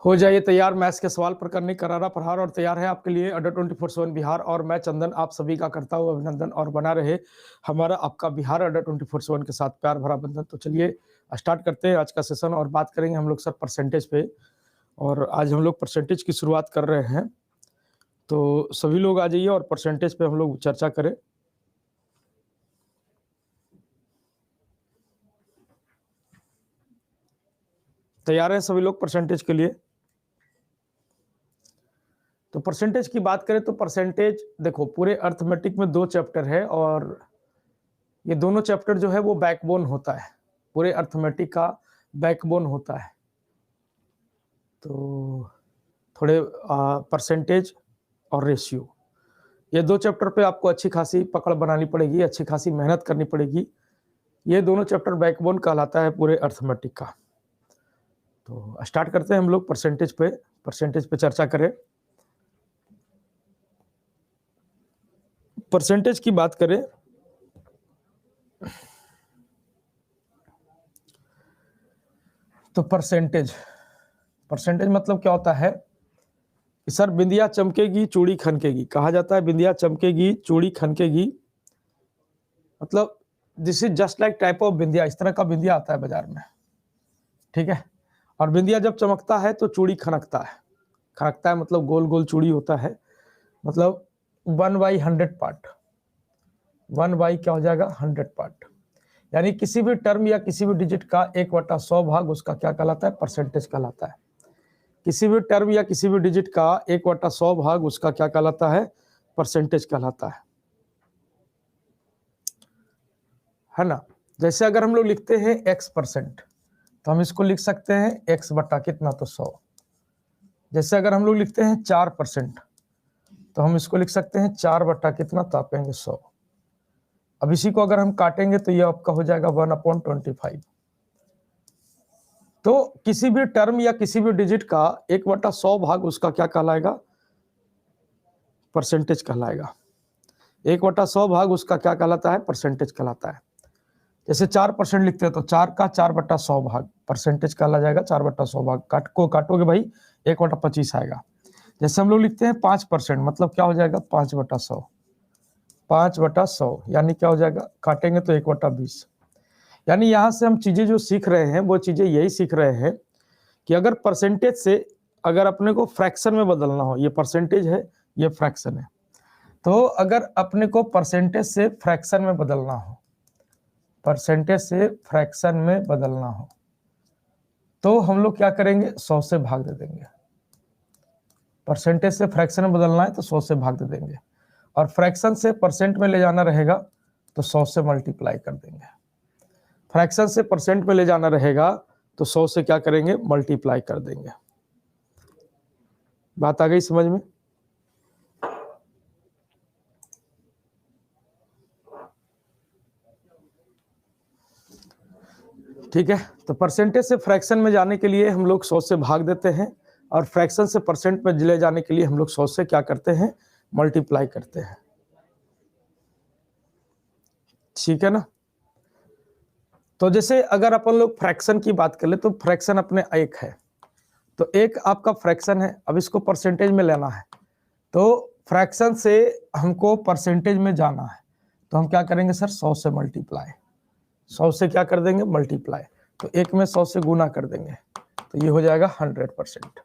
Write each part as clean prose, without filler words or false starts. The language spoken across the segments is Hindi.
हो जाइए तैयार मैथ्स के सवाल पर करने करारा प्रहार और तैयार है आपके लिए अंडर 24/7 बिहार और मैं चंदन आप सभी का करता हूँ अभिनंदन और बना रहे हमारा आपका बिहार अंडर 24/7 के साथ प्यार भरा बंधन। तो चलिए स्टार्ट करते हैं आज का सेशन और बात करेंगे हम लोग सर परसेंटेज पे। और आज हम लोग परसेंटेज की शुरुआत कर रहे हैं, तो सभी लोग आ जाइए और परसेंटेज पे हम लोग चर्चा करें। तैयार हैं सभी लोग परसेंटेज के लिए? तो परसेंटेज की बात करें तो परसेंटेज देखो पूरे अर्थमेटिक में 2 चैप्टर है और ये दोनों चैप्टर जो है वो बैकबोन होता है, पूरे अर्थमेटिक का बैकबोन होता है। तो थोड़े परसेंटेज और रेशियो ये 2 चैप्टर पे आपको अच्छी खासी पकड़ बनानी पड़ेगी, अच्छी खासी मेहनत करनी पड़ेगी। ये दोनों चैप्टर बैकबोन कहलाता है पूरे अर्थमेटिक का। तो स्टार्ट करते हैं हम लोग परसेंटेज पे चर्चा करें। परसेंटेज की बात करें तो परसेंटेज मतलब क्या होता है कि सर बिंदिया चमकेगी चूड़ी खनकेगी, कहा जाता है बिंदिया चमकेगी चूड़ी खनकेगी, मतलब this is just like type of bindiya. इस तरह का बिंदिया आता है बाजार में, ठीक है। और बिंदिया जब चमकता है तो चूड़ी खनकता है मतलब गोल गोल चूड़ी होता है, मतलब 1/100 पार्ट, 1 क्या हो जाएगा 100 पार्ट, यानी किसी भी टर्म या किसी भी डिजिट का 1/100 भाग उसका क्या कहलाता है, परसेंटेज कहलाता है। किसी भी टर्म या किसी भी डिजिट का 1/100 भाग उसका क्या कहलाता है, परसेंटेज कहलाता है ना। जैसे अगर हम लोग लिखते हैं x%, तो हम इसको लिख सकते हैं x बटा कितना, तो 100। जैसे अगर हम लोग लिखते हैं 4%, तो हम इसको लिख सकते हैं 4 बटा कितना, तो आप कहेंगे 100। अब इसी को अगर हम काटेंगे तो ये आपका हो जाएगा 1/25। तो किसी भी टर्म या किसी भी डिजिट का 1/100 भाग उसका क्या कहलाएगा, परसेंटेज कहलाएगा। 1/100 भाग उसका क्या कहलाता है, परसेंटेज कहलाता है। जैसे 4% लिखते हैं तो 4 का 4/100 भाग परसेंटेज कहला जाएगा। 4/100 भाग काटोगे भाई 1/25 आएगा। जैसे हम लोग लिखते हैं 5%, मतलब क्या हो जाएगा 5/100, 5/100 यानी क्या हो जाएगा, काटेंगे तो 1/20। यानी यहाँ से हम चीजें जो सीख रहे हैं वो चीजें यही सीख रहे हैं कि अगर परसेंटेज से अगर अपने को फ्रैक्शन में बदलना हो, ये परसेंटेज है ये फ्रैक्शन है, तो अगर अपने को परसेंटेज से फ्रैक्शन में बदलना हो, परसेंटेज से फ्रैक्शन में बदलना हो तो हम लोग क्या करेंगे, 100 से भाग दे देंगे। परसेंटेज से फ्रैक्शन में बदलना है तो 100 से भाग दे देंगे, और फ्रैक्शन से परसेंट में ले जाना रहेगा तो 100 से मल्टीप्लाई कर देंगे। फ्रैक्शन से परसेंट में ले जाना रहेगा तो 100 से क्या करेंगे, मल्टीप्लाई कर देंगे। बात आ गई समझ में? ठीक है। तो परसेंटेज से फ्रैक्शन में जाने के लिए हम लोग 100 से भाग देते हैं, और फ्रैक्शन से परसेंट में ले जाने के लिए हम लोग 100 से क्या करते हैं, मल्टीप्लाई करते हैं। ठीक है ना। तो जैसे अगर अपन लोग फ्रैक्शन की बात कर ले तो फ्रैक्शन अपने एक है, तो एक आपका फ्रैक्शन है। अब इसको परसेंटेज में लेना है तो फ्रैक्शन से हमको परसेंटेज में जाना है, तो हम क्या करेंगे सर, 100 से मल्टीप्लाई, 100 से क्या कर देंगे, मल्टीप्लाई। तो एक में 100 से गुना कर देंगे तो ये हो जाएगा 100%।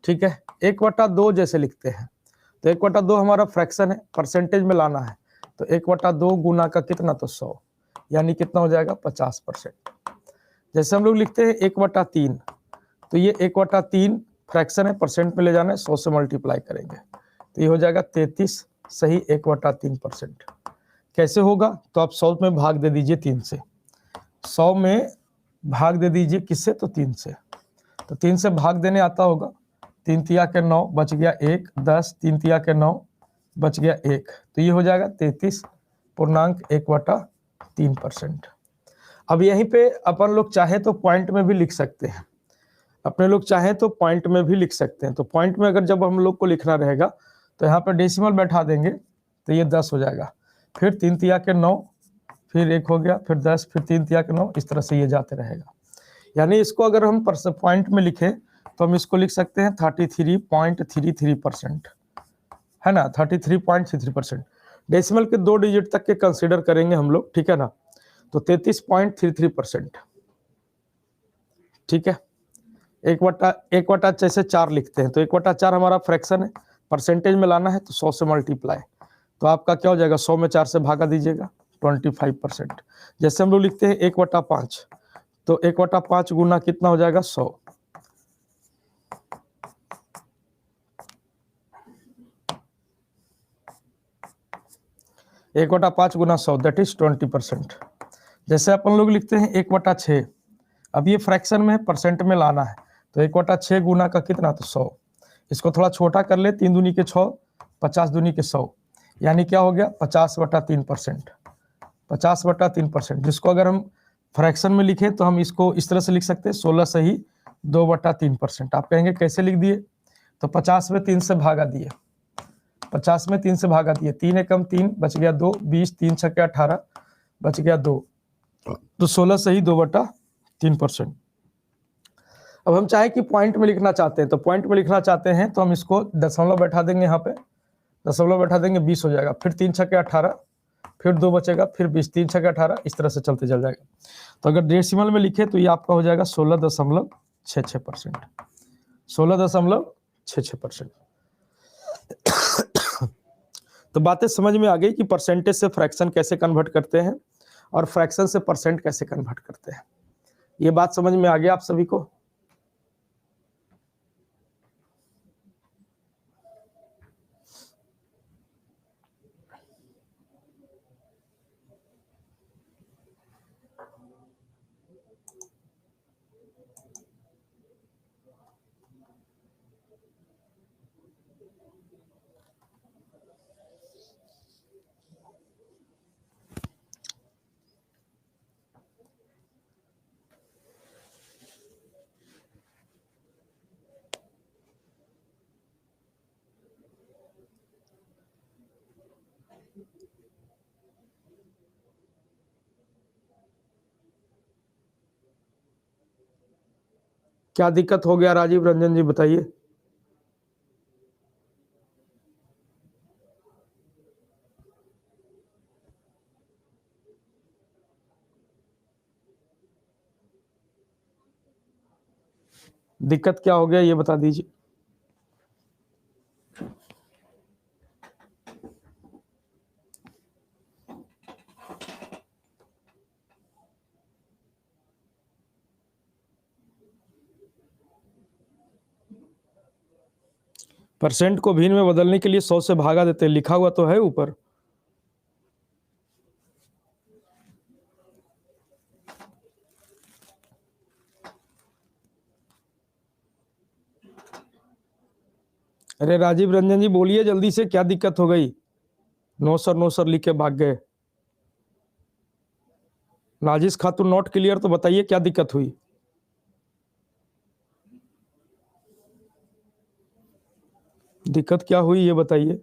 ठीक है। 1/2 जैसे लिखते हैं तो 1/2 हमारा फ्रैक्शन है, परसेंटेज में लाना है तो 1/2 गुना का कितना, तो 100, यानी कितना हो जाएगा 50%। जैसे हम लोग लिखते हैं 1/3, तो ये 1/3 फ्रैक्शन है, परसेंट में ले जाना है, 100 से मल्टीप्लाई करेंगे तो ये हो जाएगा 33 सही 1/3%। कैसे होगा, तो आप 100 में भाग दे दीजिए 3 से, 100 में भाग दे दीजिए किससे, तो 3 से। तो 3 से भाग देने आता होगा, 3 तिया के 9 बच गया 1, 10 3 तिया के 9 बच गया 1, तो ये हो जाएगा 33.1/3%। अब यहीं पे अपन लोग चाहे तो पॉइंट में भी लिख सकते हैं, अपने लोग चाहे तो पॉइंट में भी लिख सकते हैं। तो पॉइंट में अगर जब हम लोग को लिखना रहेगा तो यहाँ पे डेसिमल बैठा देंगे तो ये 10 हो जाएगा, फिर 3 तिया के 9, फिर 1 हो गया, फिर 10, फिर 3 तिया के 9, इस तरह से ये जाते रहेगा। यानी इसको अगर हम पॉइंट में लिखें तो हम इसको लिख सकते हैं 33.33%, है ना, 33.33%। डेसिमल के 2 डिजिट तक के कंसीडर करेंगे हम लोग, ठीक है ना, तो 33.33%, ठीक है। 1/4 जैसे 4 लिखते हैं, तो 1/4 हमारा फ्रैक्शन है, परसेंटेज में लाना है तो 100 से मल्टीप्लाई, तो आपका क्या हो जाएगा, 100 में 4 से भागा दीजिएगा, 25%। जैसे हम लोग लिखते हैं 1/5, तो 1/5 गुना कितना हो जाएगा, 100। 1/5 गुना 100 दैट इज 20%। जैसे अपन लोग लिखते हैं 1/6, अब ये फ्रैक्शन में है, परसेंट में लाना है, तो 1/6 गुना का कितना, तो 100। इसको थोड़ा छोटा कर ले, 3 दूनी के 6, 50 दूनी के 100, यानी क्या हो गया, 50/3%। 50/3%, जिसको अगर हम फ्रैक्शन में लिखे तो हम इसको इस तरह से लिख सकते हैं, 16 से ही 2/3%। आप कहेंगे कैसे लिख दिए, तो 50 में 3 से भागा दिए, 50 में 3 से भागा दिए, 3 एकम 3, बच गया 2, 20, 3 छक्के 18, बच गया 2, तो 16 से ही 2/3%। अब हम चाहे कि पॉइंट में लिखना चाहते हैं, तो पॉइंट में लिखना चाहते हैं तो हम इसको दशमलव बैठा देंगे, यहाँ पे दशमलव बैठा देंगे, 20 हो जाएगा, फिर 3 छक्के 18, फिर 2 बचेगा, फिर 20, 3 छक्के 18, इस तरह से चलते चल जाएगा। तो अगर डेसिमल में लिखे तो ये आपका हो जाएगा 16.66%, 16.66%। तो बातें समझ में आ गई कि परसेंटेज से फ्रैक्शन कैसे कन्वर्ट करते हैं और फ्रैक्शन से परसेंट कैसे कन्वर्ट करते हैं। ये बात समझ में आ गया आप सभी को। क्या दिक्कत हो गया राजीव रंजन जी, बताइए। दिक्कत क्या हो गया ये बता दीजिए। परसेंट को भिन्न में बदलने के लिए 100 से भागा देते हैं, लिखा हुआ तो है ऊपर। अरे राजीव रंजन जी बोलिए जल्दी से, क्या दिक्कत हो गई। नो सर लिख के भाग गए। नाजिस खातून नॉट क्लियर, तो बताइए क्या दिक्कत हुई। दिक्कत क्या हुई ये बताइए।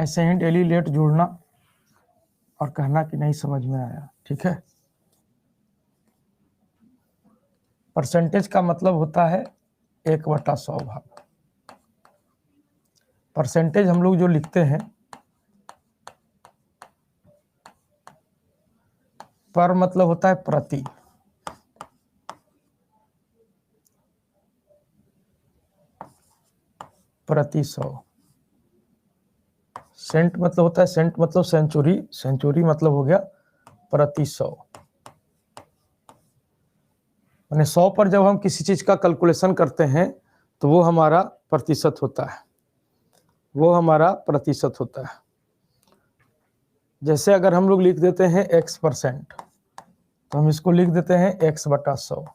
ऐसे ही डेली लेट जोड़ना और कहना कि नहीं समझ में आया, ठीक है। परसेंटेज का मतलब होता है 1/100 भाग। परसेंटेज हम लोग जो लिखते हैं, पर मतलब होता है प्रति, प्रति 100। सेंट मतलब होता है, सेंट मतलब सेंचुरी, सेंचुरी मतलब हो गया प्रति 100। यानी 100 पर जब हम किसी चीज का कैलकुलेशन करते हैं तो वो हमारा प्रतिशत होता है, वो हमारा प्रतिशत होता है। जैसे अगर हम लोग लिख देते हैं x%, तो हम इसको लिख देते हैं x/100।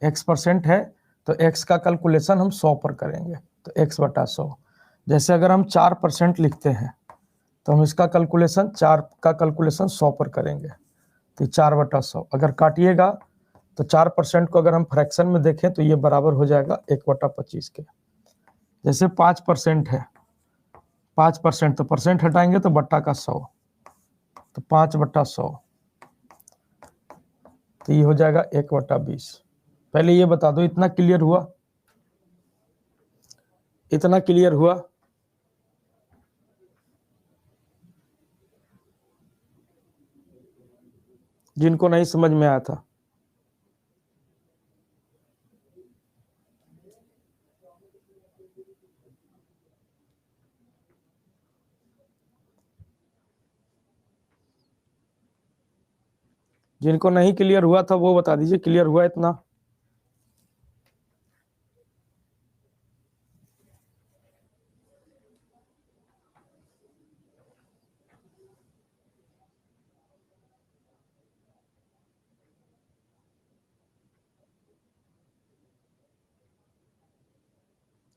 x% है तो x का कैलकुलेशन हम 100 पर करेंगे, तो x/100। जैसे अगर हम 4% लिखते हैं तो हम इसका कैलकुलेशन 4 का कैलकुलेशन 100 पर करेंगे, तो 4/100। अगर काटिएगा तो 4% को अगर हम फ्रैक्शन में देखें तो ये बराबर हो जाएगा 1/25 के। जैसे 5% है, 5%, तो परसेंट हटाएंगे तो बट्टा का 100, तो 5/100, तो ये हो जाएगा 1/20। पहले ये बता दो, इतना क्लियर हुआ? इतना क्लियर हुआ? जिनको नहीं समझ में आया था? जिनको नहीं क्लियर हुआ था वो बता दीजिए, क्लियर हुआ इतना?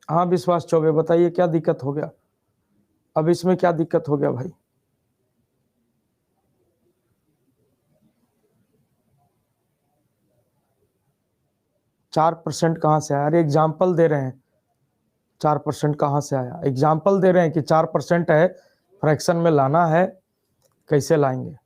हाँ विश्वास चौबे, बताइए क्या दिक्कत हो गया? अब इसमें क्या दिक्कत हो गया भाई? चार परसेंट कहाँ से आया? अरे एग्जाम्पल दे रहे हैं, 4% कहाँ से आया? एग्जाम्पल दे रहे हैं कि 4% है, फ्रैक्शन में लाना है, कैसे लाएंगे?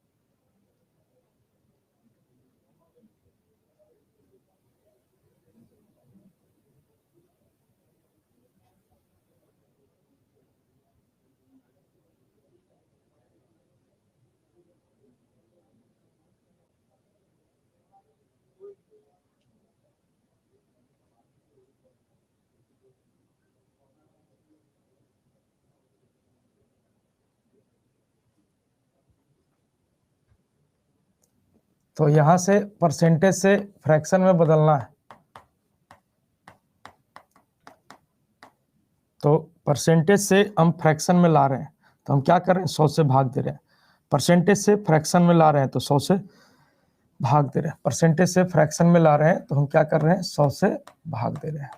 तो यहां से परसेंटेज से फ्रैक्शन में बदलना है, तो परसेंटेज से हम फ्रैक्शन में ला रहे हैं तो हम क्या कर रहे हैं? 100 से भाग दे रहे हैं। परसेंटेज से फ्रैक्शन में ला रहे हैं तो 100 से भाग दे रहे हैं। परसेंटेज से फ्रैक्शन में ला रहे हैं तो हम क्या कर रहे हैं? 100 से भाग दे रहे हैं।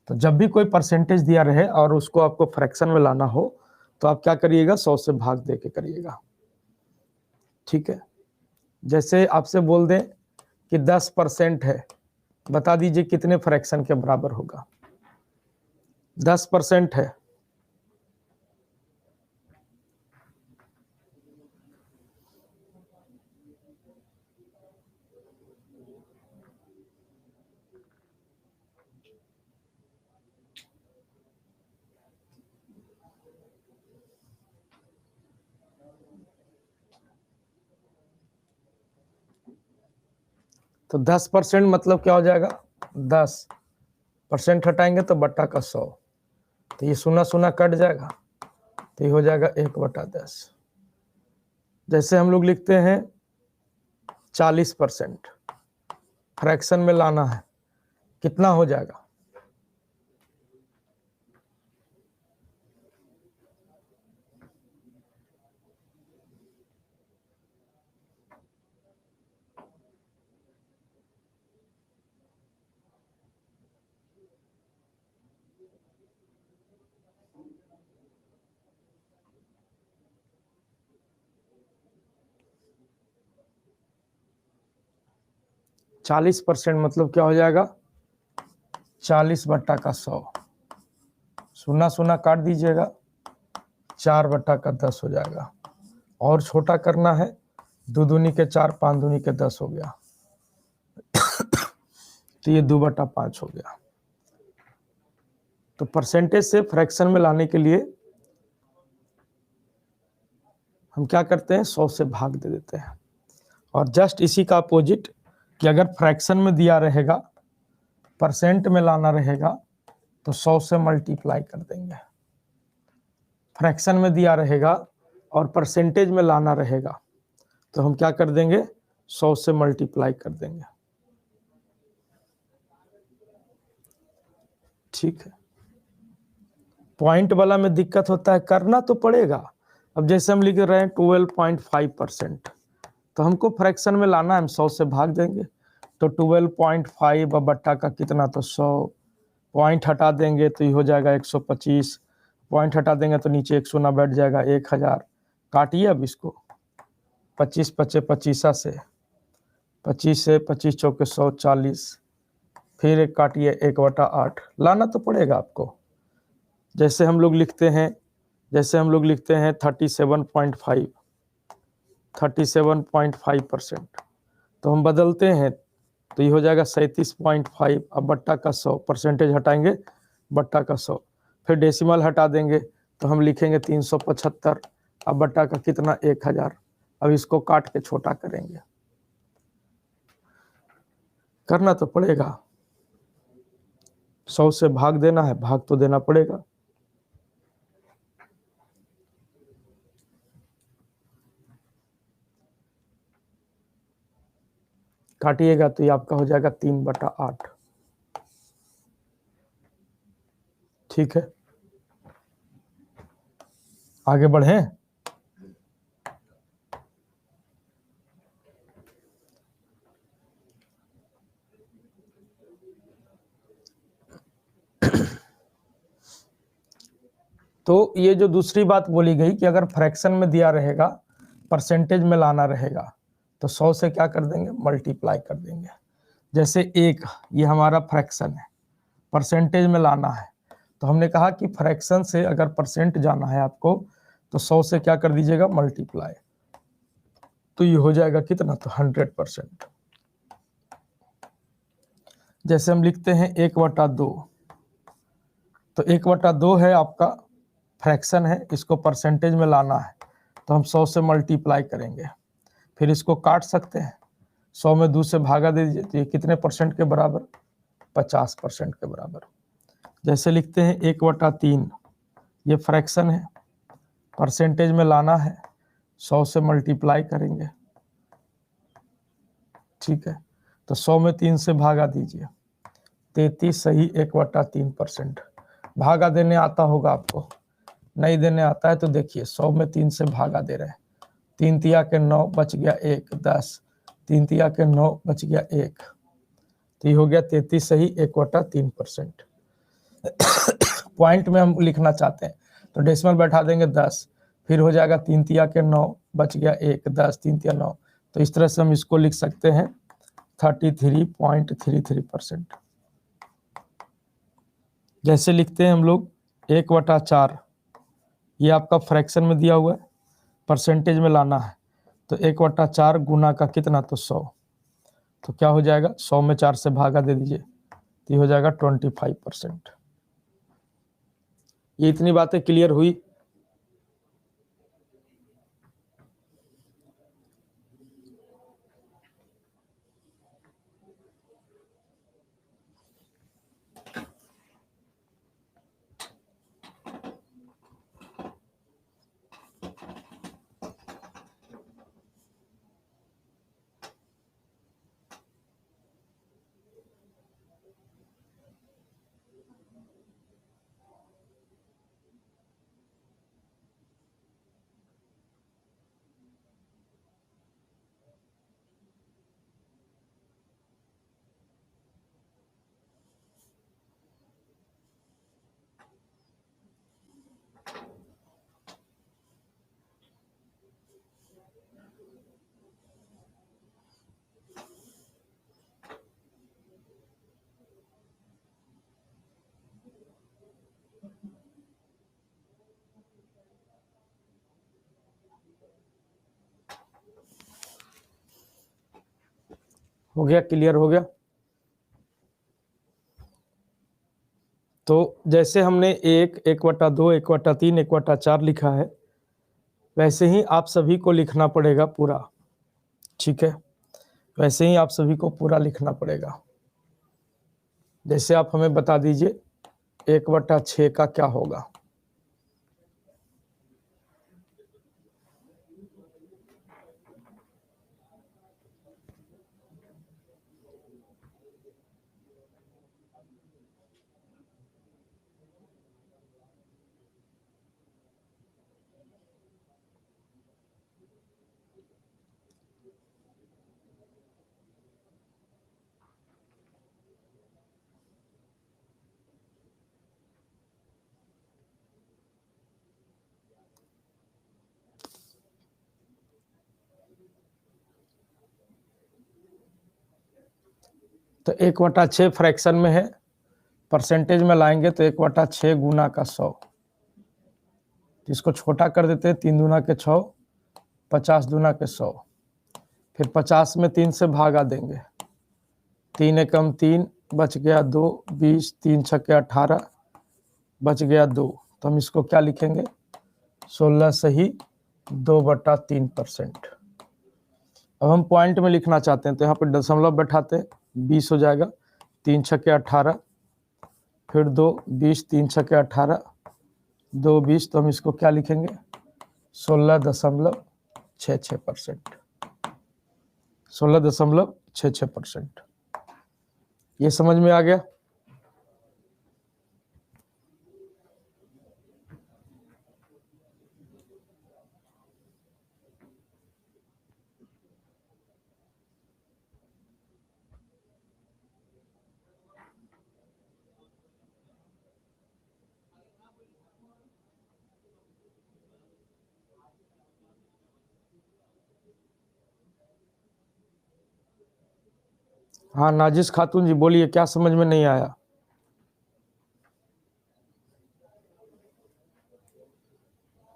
तो जब भी कोई परसेंटेज दिया रहे और उसको आपको फ्रैक्शन में लाना हो तो आप क्या करिएगा? 100 से भाग दे के करिएगा, ठीक है। जैसे आपसे बोल दें कि 10% है, बता दीजिए कितने फ्रैक्शन के बराबर होगा? 10% है, तो 10% मतलब क्या हो जाएगा? 10% हटाएंगे तो बट्टा का 100, तो ये सुना सुना कट जाएगा, तो ये हो जाएगा 1/10। जैसे हम लोग लिखते हैं 40%, फ्रैक्शन में लाना है, कितना हो जाएगा? %40 मतलब क्या हो जाएगा? 40/100। शून्य शून्य काट दीजिएगा, 4/10 हो जाएगा। और छोटा करना है, 2 दूनी के 4, 5 दूनी के 10 हो गया, तो ये 2/5 हो गया। तो परसेंटेज से फ्रैक्शन में लाने के लिए हम क्या करते हैं, 100 से भाग दे देते हैं। और जस्ट इसी का अपोजिट कि अगर फ्रैक्शन में दिया रहेगा, परसेंट में लाना रहेगा, तो 100 से मल्टीप्लाई कर देंगे। फ्रैक्शन में दिया रहेगा और परसेंटेज में लाना रहेगा, तो हम क्या कर देंगे, 100 से मल्टीप्लाई कर देंगे। ठीक है। पॉइंट वाला में दिक्कत होता है, करना तो पड़ेगा। अब जैसे हम लिख रहे हैं 12.5%, तो हमको फ्रैक्शन में लाना है, हम 100 से भाग देंगे। तो 12.5 बट्टा का कितना, तो 100, पॉइंट हटा देंगे तो ये हो जाएगा 125, पॉइंट हटा देंगे तो नीचे 1 शून्य बैठ जाएगा, 1000। काटिए अब इसको, 25 पचे 25 से 25 से 25 चौके 140, फिर एक काटिए 1/8, लाना तो पड़ेगा आपको। जैसे हम लोग लिखते हैं 37.5%, तो हम बदलते हैं तो ये हो जाएगा 37.5। अब बट्टा का 100, परसेंटेज हटाएंगे, बट्टा का 100, फिर डेसिमल हटा देंगे तो हम लिखेंगे 375। अब बट्टा का कितना, 1000। अब इसको काट के छोटा करेंगे, करना तो पड़ेगा। 100 से भाग देना है, भाग तो देना पड़ेगा। काटिएगा तो ये आपका हो जाएगा 3/8। ठीक है, आगे बढ़े। तो ये जो दूसरी बात बोली गई कि अगर फ्रैक्शन में दिया रहेगा, परसेंटेज में लाना रहेगा, तो 100 से क्या कर देंगे, मल्टीप्लाई कर देंगे। जैसे एक ये हमारा फ्रैक्शन है, परसेंटेज में लाना है, तो हमने कहा कि फ्रैक्शन से अगर परसेंट जाना है आपको, तो 100 से क्या कर दीजिएगा, मल्टीप्लाई। तो ये हो जाएगा कितना, तो 100%। जैसे हम लिखते हैं 1/2, तो 1/2 है आपका फ्रैक्शन है, इसको परसेंटेज में लाना है, तो हम 100 से मल्टीप्लाई करेंगे। फिर इसको काट सकते हैं, 100 में 2 से भागा दे दीजिए, तो ये कितने परसेंट के बराबर, 50% के बराबर। जैसे लिखते हैं 1/3, ये फ्रैक्शन है, परसेंटेज में लाना है, 100 से मल्टीप्लाई करेंगे। ठीक है, तो 100 में 3 से भागा दीजिए, 33 सही 1/3%। भागा देने आता होगा आपको, नहीं देने आता है तो देखिए 100 में 3 से भागा दे रहे हैं, 3 तिया के 9 बच गया 1, 10, 3 तिया के 9 बच गया 1, तो ये हो गया 33 सही 1/3%। पॉइंट में हम लिखना चाहते हैं तो डेसिमल बैठा देंगे 10, फिर हो जाएगा 3 तिया के 9 बच गया 1, 10, 3 तिया 9, तो इस तरह से हम इसको लिख सकते हैं 33.33%। जैसे लिखते हैं हम लोग 1/4, ये आपका फ्रैक्शन में दिया हुआ है, परसेंटेज में लाना है, तो 1/4 गुना का कितना, तो 100, तो क्या हो जाएगा, 100 में 4 से भागा दे दीजिए, तो ये हो जाएगा 25%। ये इतनी बातें क्लियर हुई। हो गया, क्लियर हो गया। तो जैसे हमने 1/2, 1/3, 1/4 लिखा है, वैसे ही आप सभी को लिखना पड़ेगा पूरा। ठीक है, वैसे ही आप सभी को पूरा लिखना पड़ेगा। जैसे आप हमें बता दीजिए 1/6 का क्या होगा। तो 1/6 फ्रैक्शन में है, परसेंटेज में लाएंगे तो 1/6 गुना का 100, इसको छोटा कर देते हैं, 3 दूना के 6, 50 दूना के 100, फिर 50 में 3 से भागा देंगे, 3 एकम 3, बच गया 2, 20, 3 छक्के 18, बच गया 2। तो हम इसको क्या लिखेंगे, 16 सही 2/3%। अब हम पॉइंट में लिखना चाहते हैं तो यहाँ पे दशमलव बैठाते हैं, 20 हो जाएगा, 3 छक्के 18, फिर 2, 20, 3 छक्के 18, 2, 20, तो हम इसको क्या लिखेंगे, 16.66%, 16.66%। ये समझ में आ गया। हाँ नाजिश खातून जी बोलिए, क्या समझ में नहीं आया।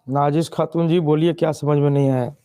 नाजिश खातून जी बोलिए, क्या समझ में नहीं आया।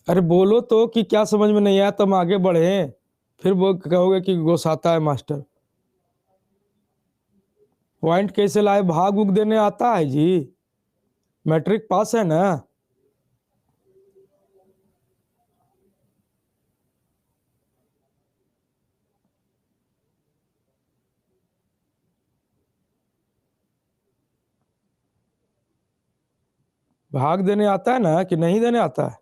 अरे बोलो तो कि क्या समझ में नहीं आया, तो हम आगे बढ़े, फिर वो कहोगे कि गोसाता है मास्टर। पॉइंट कैसे लाए, भाग उग देने आता है जी, मैट्रिक पास है ना। भाग देने आता है ना कि नहीं देने आता है।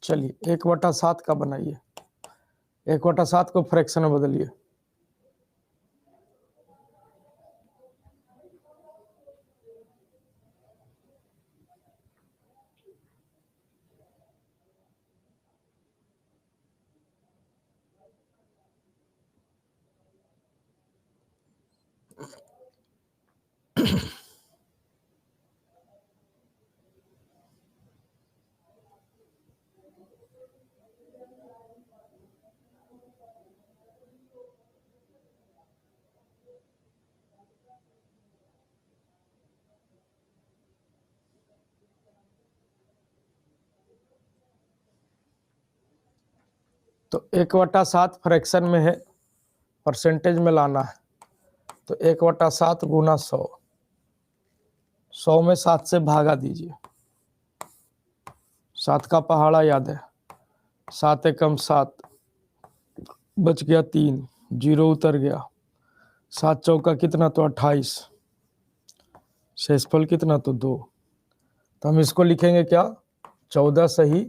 चलिए 1/7 का बनाइए, 1/7 को फ्रैक्शन में बदलिए। तो 1/7 फ्रैक्शन में है, परसेंटेज में लाना है, तो 1/7 गुना 100, 100 में 7 से भागा दीजिए, 7 का पहाड़ा याद है, 7 एकम 7, बच गया 3, 0 उतर गया, 7 चौका कितना तो 28, शेषफल कितना तो 2। तो हम इसको लिखेंगे क्या, 14 सही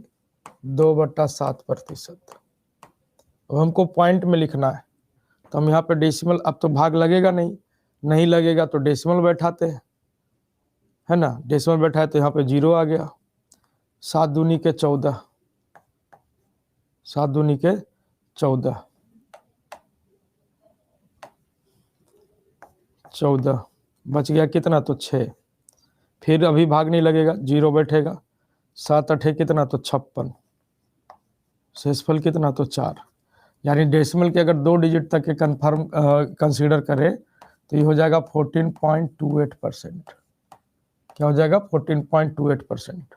2/7%। अब हमको पॉइंट में लिखना है, तो हम यहाँ पे डेसिमल, अब तो भाग लगेगा नहीं लगेगा तो डेसिमल बैठाते हैं, है ना। डेसिमल बैठाए तो यहाँ पे 0 आ गया। 7 दूनी के 14, 7 दूनी के 14, 14 बच गया कितना तो 6। फिर अभी भाग नहीं लगेगा, 0 बैठेगा। 7 अठे कितना तो 56, शेषफल कितना तो 4। यानी डेसिमल के अगर 2 डिजिट तक के कन्फर्म कंसीडर करें तो ये हो जाएगा 14.28%। क्या हो जाएगा, 14.28%।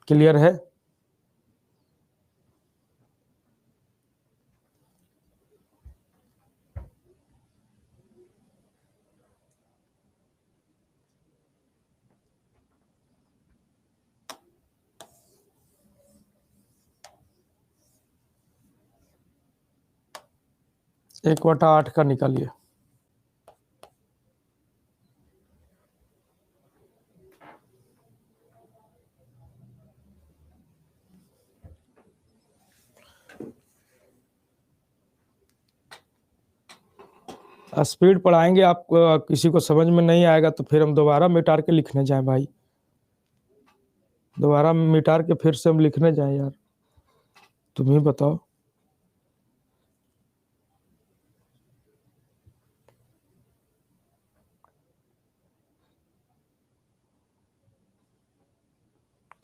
क्लियर है। एक बटा 8 का निकालिए। स्पीड पढ़ाएंगे आप, किसी को समझ में नहीं आएगा तो फिर हम दोबारा मिटार के लिखने जाएं भाई, दोबारा मिटार के फिर से हम लिखने जाएं यार, तुम ही बताओ।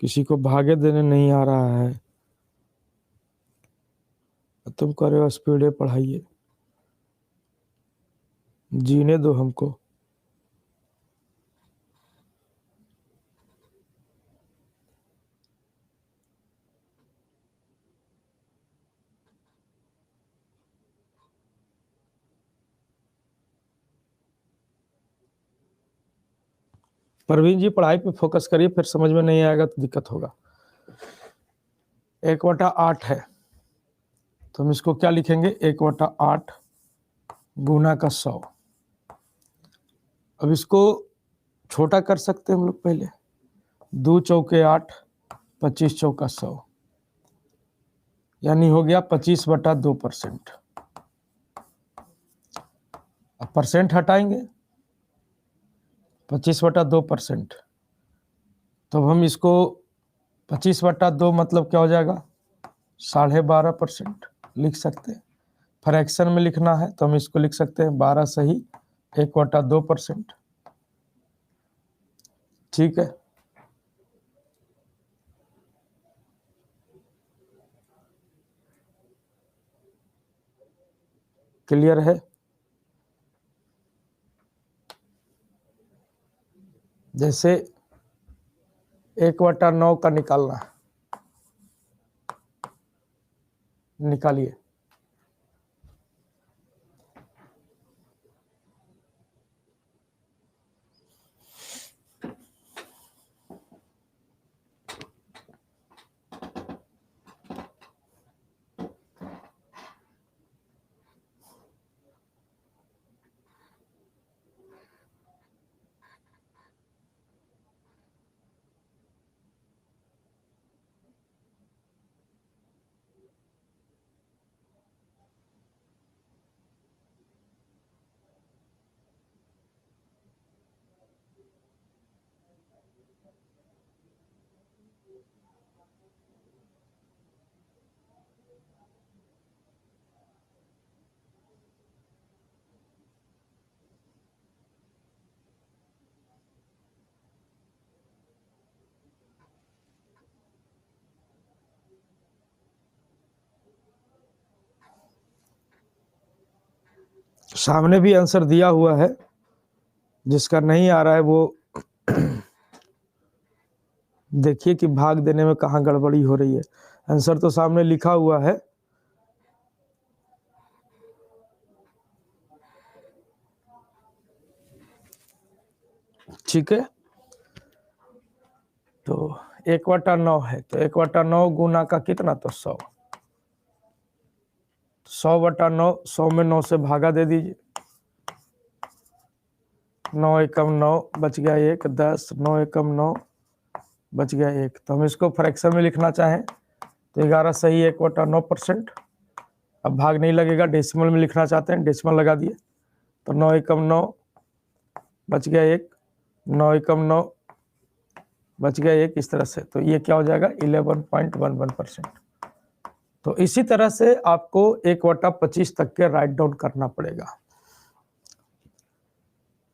किसी को भागे देने नहीं आ रहा है, तुम कह रहे हो स्पीड पढ़ाइए, जीने दो हमको। परवीन जी पढ़ाई पे फोकस करिए, फिर समझ में नहीं आएगा तो दिक्कत होगा। 1/8 है तो हम इसको क्या लिखेंगे, 1/8 गुना का 100। अब इसको छोटा कर सकते हैं हम लोग पहले, 2 चौके 8, 25 चौका 100, यानी हो गया 25/2%। अब परसेंट हटाएंगे, 25/2%, तो अब हम इसको 25/2 मतलब क्या हो जाएगा, 12.5% लिख सकते हैं। फ्रैक्शन में लिखना है तो हम इसको लिख सकते हैं 12 सही 1/2%। ठीक है, क्लियर है। जैसे 1/9 का निकालना है, निकालिए। सामने भी आंसर दिया हुआ है, जिसका नहीं आ रहा है वो देखिए कि भाग देने में कहाँ गड़बड़ी हो रही है। आंसर तो सामने लिखा हुआ है, ठीक है। तो 1/9 है, तो 1/9 गुना का कितना, तो 100। 100/9, 100 में 9 से भागा दे दीजिए। 9 एकम 9 बच गया 1, 10, 9 एकम 9 बच गया 1। तो हम इसको फ्रैक्शन में लिखना चाहें तो 11 सही 1/9%। अब भाग नहीं लगेगा, डेसिमल में लिखना चाहते हैं, डेसिमल लगा दिए। तो 9 एकम 9 बच गया 1, 9 एकम 9 बच गया 1, इस तरह से। तो ये क्या हो जाएगा, 11.11%। तो इसी तरह से आपको 1/25 तक के राइट डाउन करना पड़ेगा,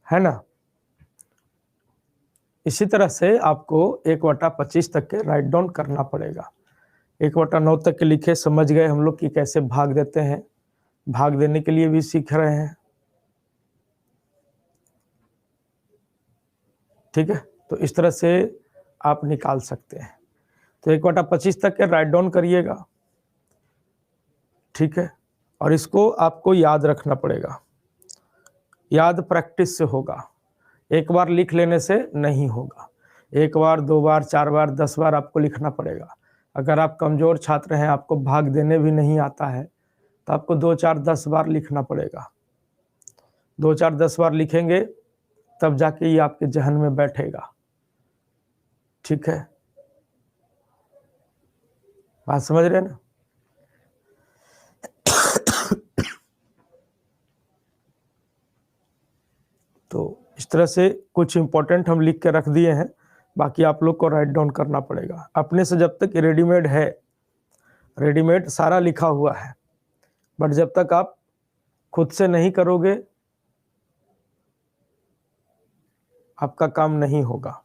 है ना। इसी तरह से आपको 1/25 तक के राइट डाउन करना पड़ेगा। 1/9 तक के लिखे, समझ गए हम लोग कि कैसे भाग देते हैं, भाग देने के लिए भी सीख रहे हैं, ठीक है। तो इस तरह से आप निकाल सकते हैं। तो 1/25 तक के राइट डाउन करिएगा, ठीक है। और इसको आपको याद रखना पड़ेगा, याद प्रैक्टिस से होगा, एक बार लिख लेने से नहीं होगा। 1 बार, 2 बार, 4 बार, 10 बार आपको लिखना पड़ेगा। अगर आप कमजोर छात्र हैं, आपको भाग देने भी नहीं आता है, तो आपको 2, 4, 10 बार लिखना पड़ेगा। 2, 4, 10 बार लिखेंगे तब जाके ये आपके जहन में बैठेगा, ठीक है। बात समझ रहे हैं ना। तो इस तरह से कुछ इंपॉर्टेंट हम लिख के रख दिए हैं, बाकी आप लोग को राइट डाउन करना पड़ेगा अपने से। जब तक रेडीमेड है, रेडीमेड सारा लिखा हुआ है, बट जब तक आप खुद से नहीं करोगे आपका काम नहीं होगा।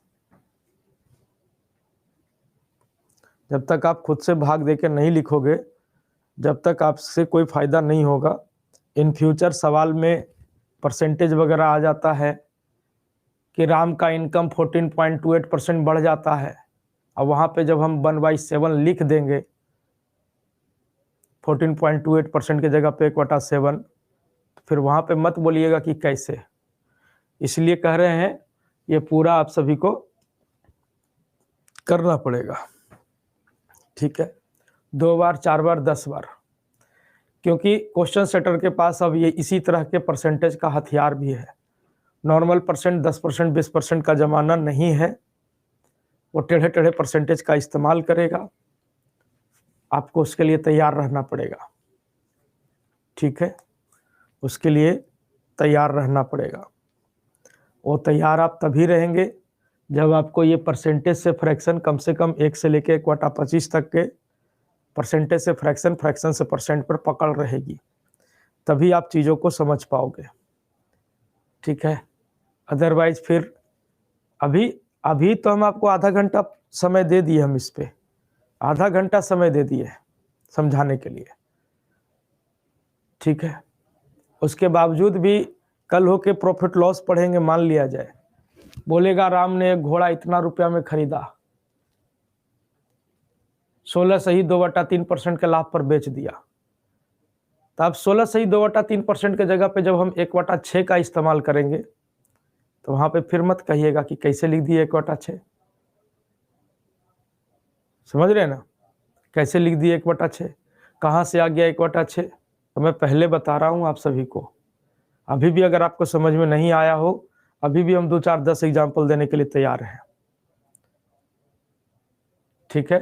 जब तक आप खुद से भाग देकर नहीं लिखोगे, जब तक आपसे कोई फायदा नहीं होगा। इन फ्यूचर सवाल में परसेंटेज वगैरह आ जाता है कि राम का इनकम 14.28% बढ़ जाता है। अब वहाँ पे जब हम 1/7 लिख देंगे, 14.28% की जगह पे 1/7, तो फिर वहाँ पे मत बोलिएगा कि कैसे। इसलिए कह रहे हैं ये पूरा आप सभी को करना पड़ेगा, ठीक है। 2 बार, 4 बार, 10 बार, क्योंकि क्वेश्चन सेटर के पास अब ये इसी तरह के परसेंटेज का हथियार भी है। नॉर्मल परसेंट, 10%, 20% का जमाना नहीं है। वो टेढ़े टेढ़े परसेंटेज का इस्तेमाल करेगा, आपको उसके लिए तैयार रहना पड़ेगा, ठीक है। उसके लिए तैयार रहना पड़ेगा। वो तैयार आप तभी रहेंगे जब आपको ये परसेंटेज से फ्रैक्शन कम से कम 1 से लेके 1/25 तक के परसेंटेज से फ्रैक्शन, फ्रैक्शन से परसेंट पर पकड़ रहेगी, तभी आप चीज़ों को समझ पाओगे, ठीक है। अदरवाइज फिर अभी तो हम आपको आधा घंटा समय दे दिए, हम इस पे आधा घंटा समय दे दिए समझाने के लिए, ठीक है। उसके बावजूद भी कल होके प्रॉफिट लॉस पढ़ेंगे, मान लिया जाए, बोलेगा राम ने एक घोड़ा इतना रुपया में खरीदा, 16 सही 2/3% के लाभ पर बेच दिया। तो अब 16 सही 2/3% के जगह पे जब हम 1/6 का इस्तेमाल करेंगे, तो वहां पे फिर मत कहिएगा कि कैसे लिख दिए 1/6। समझ रहे हैं ना, कैसे लिख दिए 1/6, कहाँ से आ गया 1/6। तो मैं पहले बता रहा हूँ आप सभी को। अभी भी अगर आपको समझ में नहीं आया हो, अभी भी हम 2, 4, 10 एग्जाम्पल देने के लिए तैयार हैं, ठीक है।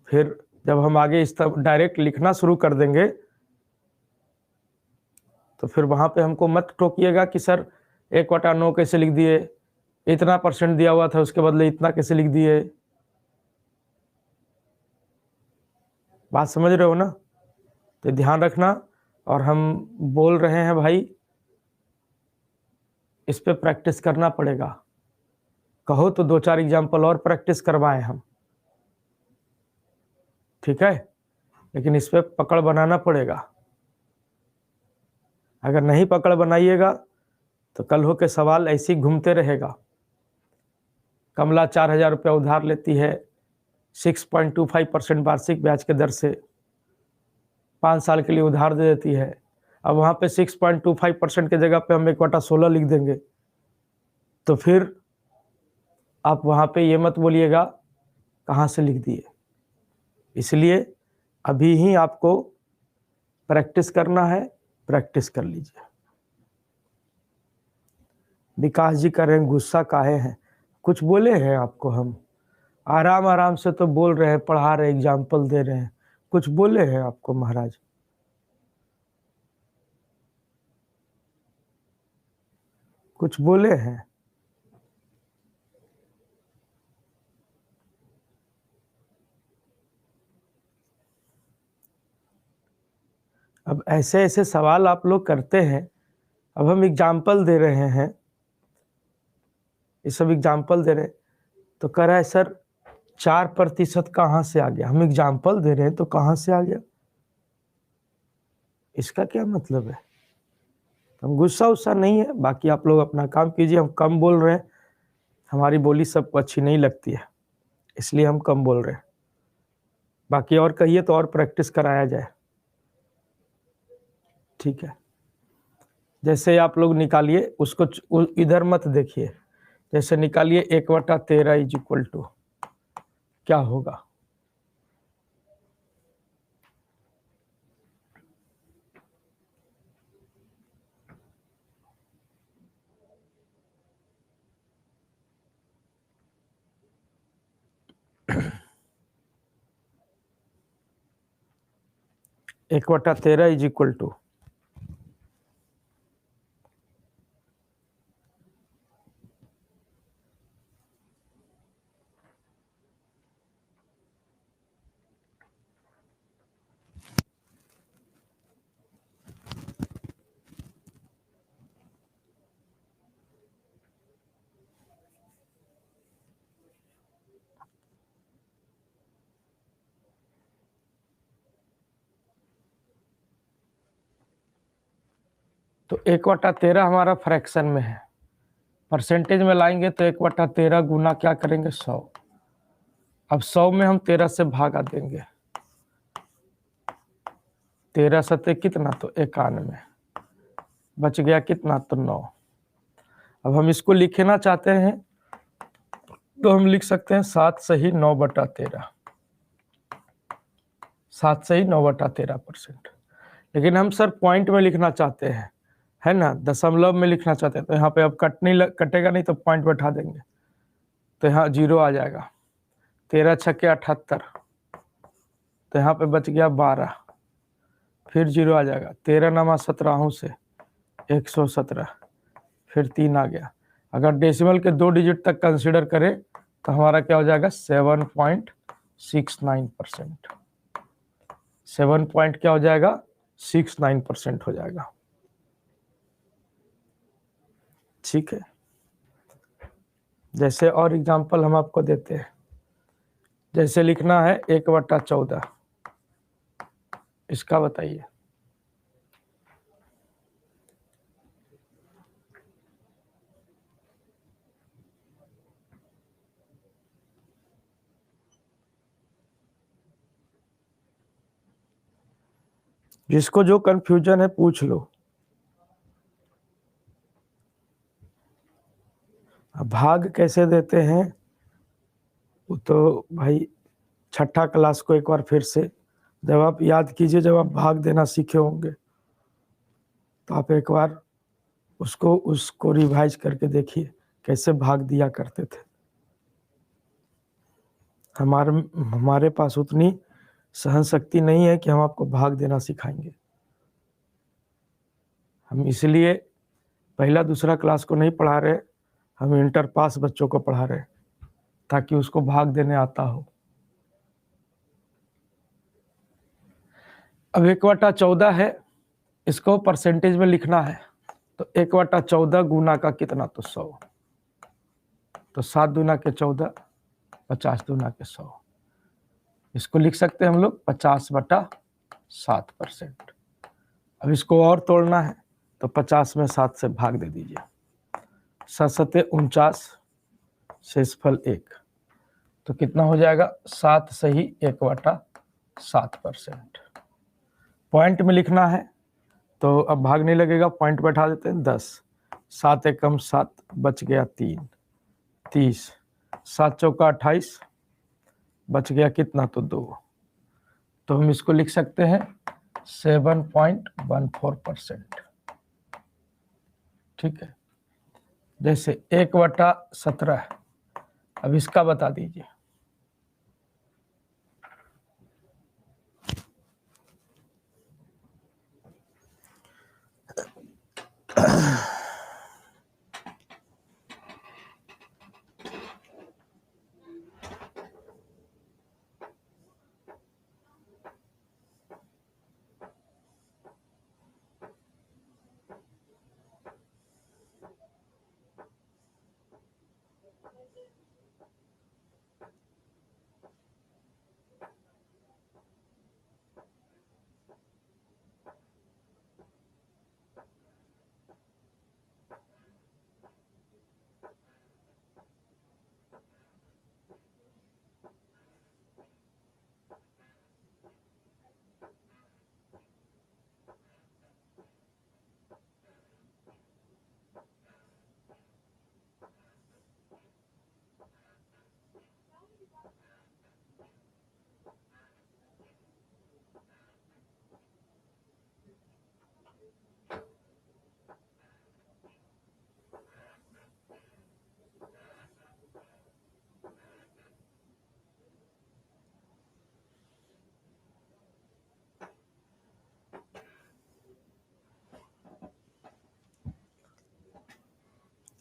फिर जब हम आगे इस तरह डायरेक्ट लिखना शुरू कर देंगे, तो फिर वहां पे हमको मत टोकिएगा कि सर 1/9 कैसे लिख दिए, इतना परसेंट दिया हुआ था उसके बदले इतना कैसे लिख दिए। बात समझ रहे हो ना। तो ध्यान रखना, और हम बोल रहे हैं भाई, इस पे प्रैक्टिस करना पड़ेगा। कहो तो 2, 4 एग्जाम्पल और प्रैक्टिस करवाएं हम, ठीक है। लेकिन इस पे पकड़ बनाना पड़ेगा। अगर नहीं पकड़ बनाइएगा तो कल हो के सवाल ऐसे ही घूमते रहेगा। कमला 4,000 रुपया उधार लेती है 6.25% वार्षिक ब्याज के दर से, 5 साल के लिए उधार दे देती है। अब वहाँ पे 6.25% की जगह पे हम 1/16 लिख देंगे, तो फिर आप वहां पे ये मत बोलिएगा कहाँ से लिख दिए। इसलिए अभी ही आपको प्रैक्टिस करना है, प्रैक्टिस कर लीजिए। विकास जी कह रहे हैं गुस्सा काहे हैं, कुछ बोले हैं आपको? हम आराम आराम से तो बोल रहे हैं, पढ़ा रहे, एग्जाम्पल दे रहे हैं, कुछ बोले हैं आपको महाराज? कुछ बोले हैं? अब ऐसे ऐसे सवाल आप लोग करते हैं। अब हम एग्जाम्पल दे रहे हैं, ये सब एग्जाम्पल दे रहे हैं, तो कह रहा है सर 4% कहाँ से आ गया? हम एग्जाम्पल दे रहे हैं तो कहाँ से आ गया, इसका क्या मतलब है? हम गुस्सा उस्सा नहीं है, बाकी आप लोग अपना काम कीजिए। हम कम बोल रहे हैं, हमारी बोली सबको अच्छी नहीं लगती है, इसलिए हम कम बोल रहे हैं। बाकी और कहिए तो और प्रैक्टिस कराया जाए, ठीक है? जैसे आप लोग निकालिए उसको, इधर मत देखिए। जैसे निकालिए 1/13 इज इक्वल टू क्या होगा? एक बटा 13 इज इक्वल टू तो 1/13 हमारा फ्रैक्शन में है, परसेंटेज में लाएंगे तो 1/13 गुना क्या करेंगे 100। अब 100 में हम 13 से भागा देंगे, 13 सत्ते कितना, तो 91, बच गया कितना, तो 9। अब हम इसको लिखना चाहते हैं तो हम लिख सकते हैं 7 सही 9/13, 7 सही 9/13%। लेकिन हम सर पॉइंट में लिखना चाहते हैं, है ना, दशमलव में लिखना चाहते हैं, तो यहाँ पे अब कटेगा नहीं, तो पॉइंट बैठा देंगे, तो यहाँ 0 आ जाएगा। 13 छक्के 78, तो यहाँ पे बच गया 12, फिर 0 आ जाएगा। 13 नमा 17 से 117, फिर 3 आ गया। अगर डेसिमल के 2 डिजिट तक कंसीडर करें तो हमारा क्या हो जाएगा 7.69%। 7 पॉइंट क्या हो जाएगा 69% हो जाएगा, ठीक है? जैसे और एग्जांपल हम आपको देते हैं, जैसे लिखना है 1/14, इसका बताइए। जिसको जो कंफ्यूजन है पूछ लो। अब भाग कैसे देते हैं वो तो भाई छठा क्लास को एक बार फिर से जब आप याद कीजिए, जब आप भाग देना सीखे होंगे तो आप एक बार उसको रिवाइज करके देखिए कैसे भाग दिया करते थे। हमारे पास उतनी सहन शक्ति नहीं है कि हम आपको भाग देना सिखाएंगे। हम इसलिए पहला दूसरा क्लास को नहीं पढ़ा रहे, हम इंटर पास बच्चों को पढ़ा रहे ताकि उसको भाग देने आता हो। अब 1/14 है, इसको परसेंटेज में लिखना है, तो 1/14 गुना का कितना, तो 100। तो 7 दूना के 14, 50 दूना के 100। इसको लिख सकते हैं हम लोग 50/7%। अब इसको और तोड़ना है तो 50 में 7 से भाग दे दीजिए, 7 49, शेषफल 1, तो कितना हो जाएगा 7 सही 1/7%। पॉइंट में लिखना है तो अब भाग नहीं लगेगा, पॉइंट बैठा देते हैं 10, 7 एकम 7, बच गया 3, 30, 7 चौका 28, बच गया कितना, तो 2। तो हम इसको लिख सकते हैं 7.14%। ठीक है। जैसे 1/17, अब इसका बता दीजिए।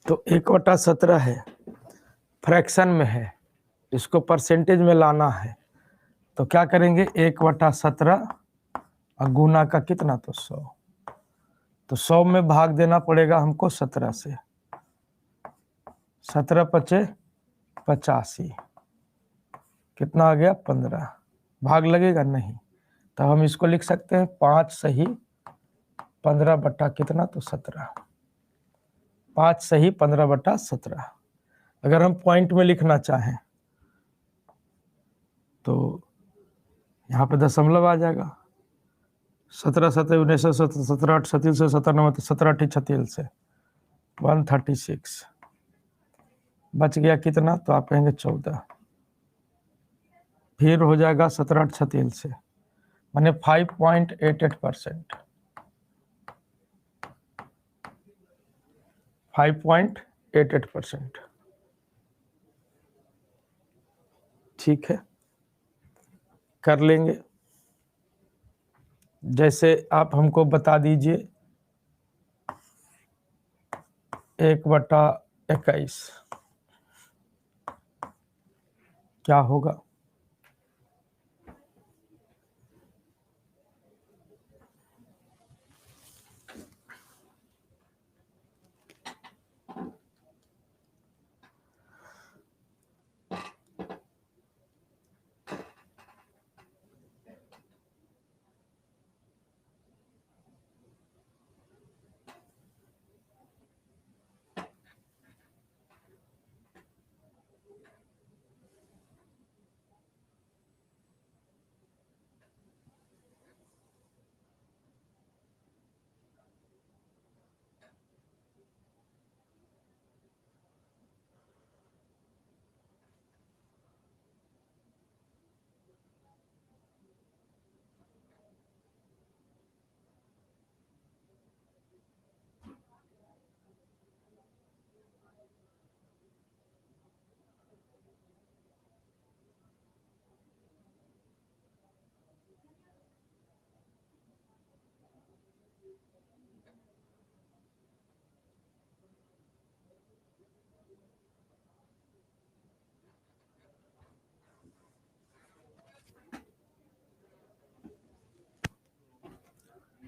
तो 1/17 है, फ्रैक्शन में है, इसको परसेंटेज में लाना है। तो क्या करेंगे, 1/17 और गुना का कितना, तो 100। तो 100 में भाग देना पड़ेगा हमको 17 से। 17 पचे 85, कितना आ गया, 15। भाग लगेगा नहीं, तो हम इसको लिख सकते हैं 5 सही 15 बटा कितना, तो 17। 5 सही 15/17। अगर हम पॉइंट में लिखना चाहें तो यहाँ पे दशमलव आ जाएगा। 17 7 19 17 8 37 से 17 9 17 8 36 से 136, बच गया कितना, तो आप कहेंगे 14। फिर हो जाएगा 17 8 36 से, माने 5.88%। 5.88%। ठीक है, कर लेंगे। जैसे आप हमको बता दीजिए 1/21 क्या होगा।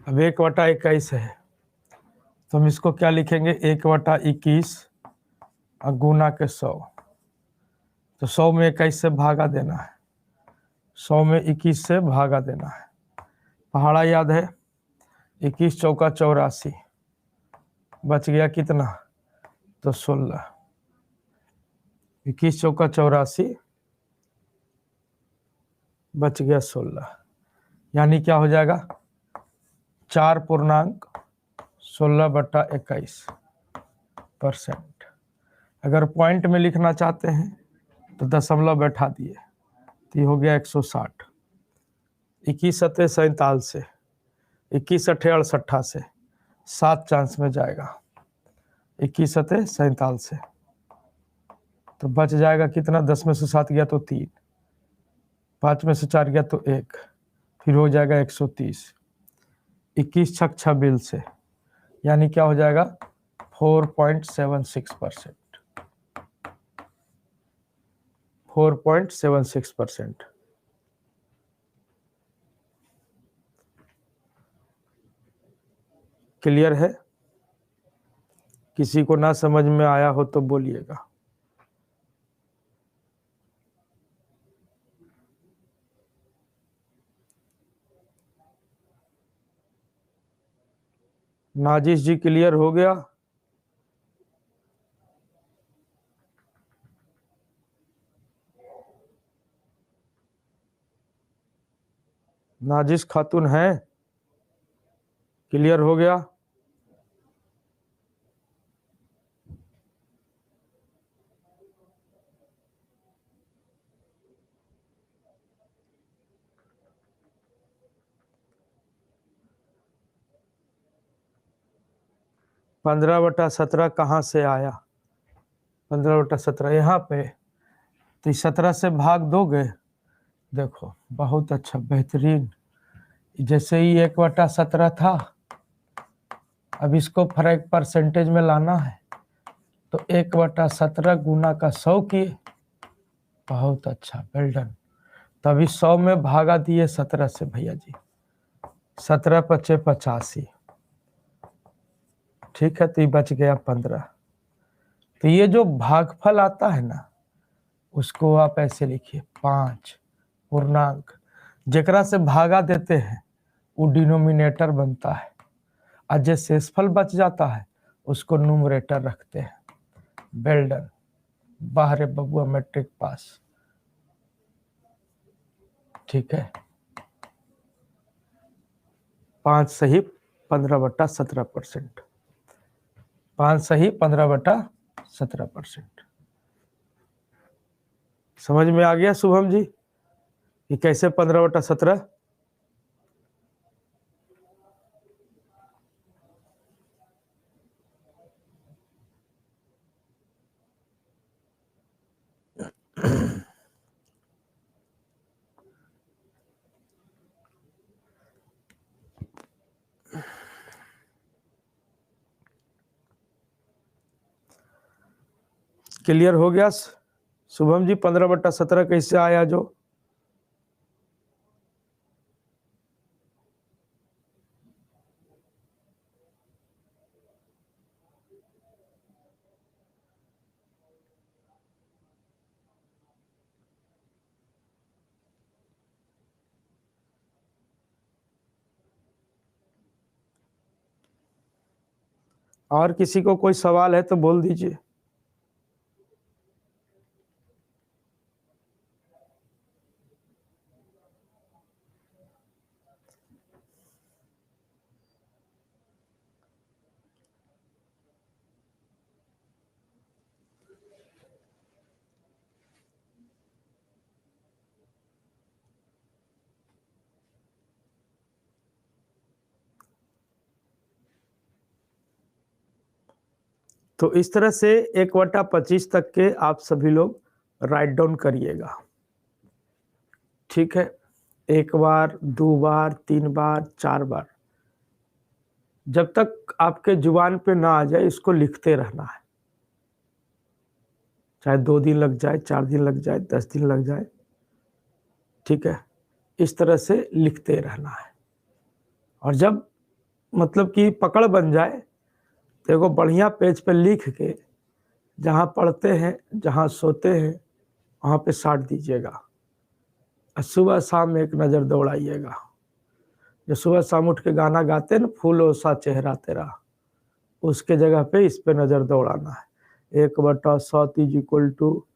अब 1/21 है, तो हम इसको क्या लिखेंगे, 1/21 और गुना के 100। तो 100 में 21 से भागा देना है, 100 में 21 से भागा देना है। पहाड़ा याद है, 21 चौका 84, बच गया कितना, तो 16। 21 चौका 84, बच गया 16, यानी क्या हो जाएगा, 4.16/21। परसेंट। अगर पॉइंट में लिखना चाहते हैं तो दशमलव बैठा दिए, तो ये हो गया 160। 21 सतह 47 से, 21 अठे 68 से 7 चांस में जाएगा। 21 सतह 47 से तो बच जाएगा कितना, 10 में से 7 गया तो 3, 5 में से 4 गया तो 1, फिर हो जाएगा 130। 21 छक 26 से, यानी क्या हो जाएगा 4.76%। 4.76%। क्लियर है? किसी को ना समझ में आया हो तो बोलिएगा। नाजिश जी क्लियर हो गया? नाजिश खातून है? क्लियर हो गया? पंद्रह बटा 17 कहाँ से आया? 15/17 यहाँ पे, तो 17 से भाग दोगे, देखो बहुत अच्छा बेहतरीन। जैसे ही 1/17 था, अब इसको परसेंटेज में लाना है, तो 1/17 गुना का 100 किए, बहुत अच्छा, वेल डन। तभी 100 में भागा दिए 17 से भैया जी, 17 पचे 85, ठीक है, तो ये बच गया 15। तो ये जो भागफल आता है ना, उसको आप ऐसे लिखिए 5 पूर्णांक, जेकरा से भागा देते हैं वो डिनोमिनेटर बनता है, और जो शेषफल बच जाता है उसको न्यूमरेटर रखते हैं। वेल डन, बाहर बबुआ मैट्रिक पास, ठीक है। 5 सही 15/17%। 5 सही 15/17%। समझ में आ गया शुभम जी कि कैसे 15/17? क्लियर हो गया शुभम जी? 15/17 कैसे आया जो? और किसी को कोई सवाल है तो बोल दीजिए। तो इस तरह से 1/25 तक के आप सभी लोग राइट डाउन करिएगा, ठीक है। 1 बार, 2 बार, 3 बार, 4 बार, जब तक आपके जुबान पे ना आ जाए इसको लिखते रहना है। चाहे 2 दिन लग जाए, 4 दिन लग जाए, 10 दिन लग जाए, ठीक है। इस तरह से लिखते रहना है, और जब मतलब कि पकड़ बन जाए तो एगो बढ़िया पेज पे लिख के, जहाँ पढ़ते हैं, जहाँ सोते हैं, वहाँ पे साट दीजिएगा, और सुबह शाम एक नज़र दौड़ाइएगा। जो सुबह शाम उठ के गाना गाते हैं ना, फूलों सा चेहरा तेरा, उसके जगह पे इस पे नज़र दौड़ाना है। 1/7 इज इक्वल टू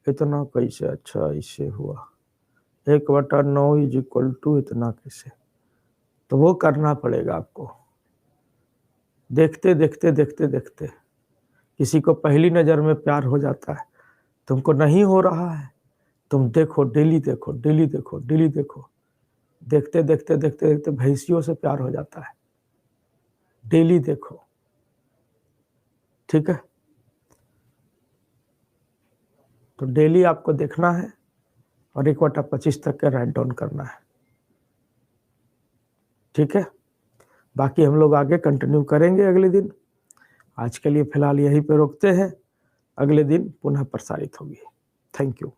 इतना कैसे, अच्छा इससे हुआ। 1/9 इज इक्वल टू इतना कैसे, तो वो करना पड़ेगा आपको, देखते देखते देखते देखते। किसी को पहली नज़र में प्यार हो जाता है, तुमको नहीं हो रहा है, तुम देखो, डेली देखो, डेली देखो, डेली देखो, देखते देखते देखते देखते भैंसियों से प्यार हो जाता है। डेली देखो, ठीक है। तो डेली आपको देखना है और 1/25 तक का राइट डाउन करना है, ठीक है। बाकी हम लोग आगे कंटिन्यू करेंगे अगले दिन। आज के लिए फिलहाल यहीं पे रोकते हैं, अगले दिन पुनः प्रसारित होगी। Thank you.